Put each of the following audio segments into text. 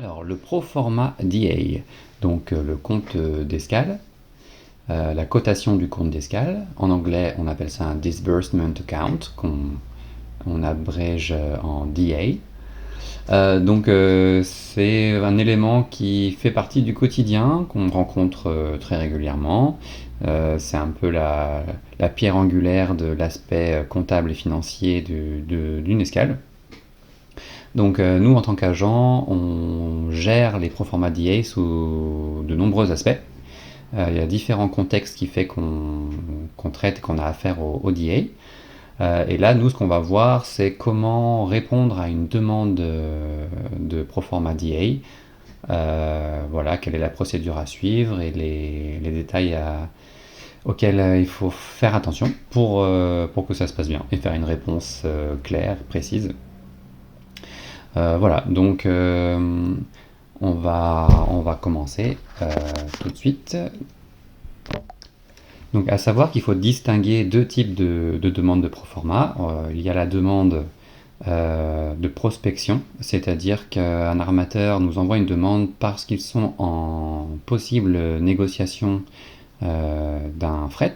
Alors, le proforma DA, donc le compte d'escale, la cotation du compte d'escale. En anglais, on appelle ça un disbursement account, qu'on abrège en DA. C'est un élément qui fait partie du quotidien, qu'on rencontre très régulièrement. C'est un peu la pierre angulaire de l'aspect comptable et financier d'une escale. Donc nous, en tant qu'agents, on gère les proforma DA sous de nombreux aspects. Il y a différents contextes qui fait qu'on traite, qu'on a affaire au DA. Et là, nous, ce qu'on va voir, c'est comment répondre à une demande de proforma DA. Voilà, quelle est la procédure à suivre et les détails auxquels il faut faire attention pour que ça se passe bien et faire une réponse claire, précise. Voilà, donc on va commencer tout de suite. Donc à savoir qu'il faut distinguer deux types de demandes de proforma. Il y a la demande de prospection, c'est-à-dire qu'un armateur nous envoie une demande parce qu'ils sont en possible négociation d'un fret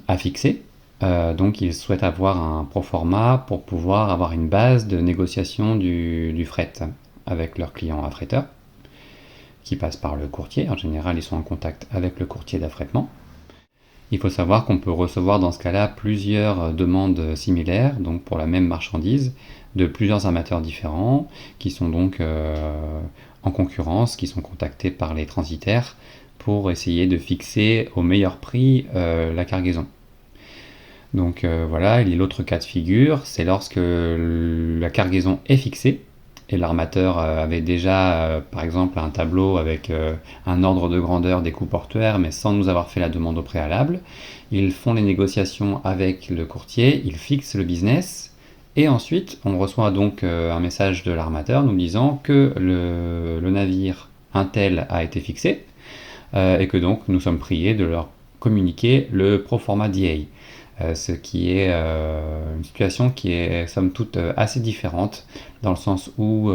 à fixer. Donc ils souhaitent avoir un proforma pour pouvoir avoir une base de négociation du fret avec leur client affréteur, qui passe par le courtier. En général, ils sont en contact avec le courtier d'affrètement. Il faut savoir qu'on peut recevoir dans ce cas-là plusieurs demandes similaires, donc pour la même marchandise, de plusieurs armateurs différents, qui sont donc en concurrence, qui sont contactés par les transitaires pour essayer de fixer au meilleur prix la cargaison. Donc voilà, il y a l'autre cas de figure, c'est lorsque la cargaison est fixée, et l'armateur avait déjà, par exemple, un tableau avec un ordre de grandeur des coûts portuaires, mais sans nous avoir fait la demande au préalable. Ils font les négociations avec le courtier, ils fixent le business, et ensuite on reçoit donc un message de l'armateur nous disant que le navire Intel a été fixé, et que donc nous sommes priés de leur communiquer le proforma DA. Ce qui est une situation qui est somme toute assez différente, dans le sens où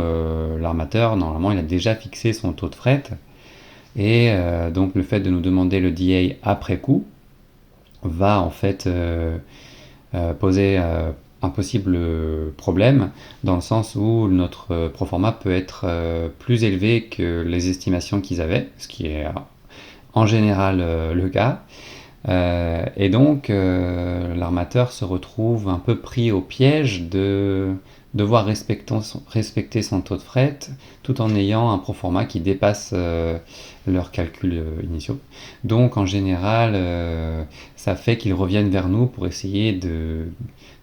l'armateur, normalement, il a déjà fixé son taux de fret, et donc le fait de nous demander le DA après coup va en fait poser un possible problème, dans le sens où notre proforma peut être plus élevé que les estimations qu'ils avaient, ce qui est en général le cas. Et donc, l'armateur se retrouve un peu pris au piège de devoir respecter son taux de fret tout en ayant un proforma qui dépasse leurs calculs initiaux. Donc, en général, ça fait qu'ils reviennent vers nous pour essayer de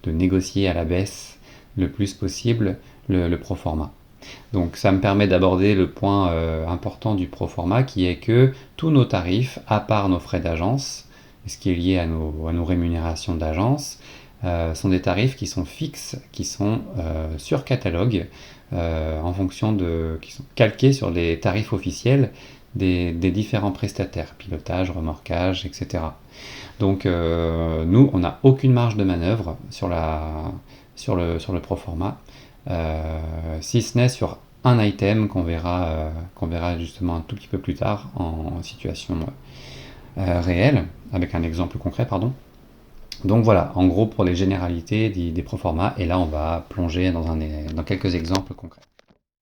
négocier à la baisse le plus possible le proforma. Donc ça me permet d'aborder le point important du proforma, qui est que tous nos tarifs, à part nos frais d'agence, ce qui est lié à nos rémunérations d'agence, sont des tarifs qui sont fixes, qui sont sur catalogue, qui sont calqués sur les tarifs officiels des différents prestataires, pilotage, remorquage, etc. Donc nous, on n'a aucune marge de manœuvre sur le proforma, si ce n'est sur un item qu'on verra justement un tout petit peu plus tard en situation réelle, avec un exemple concret, pardon. Donc voilà, en gros pour les généralités des proformas, et là on va plonger dans quelques exemples concrets.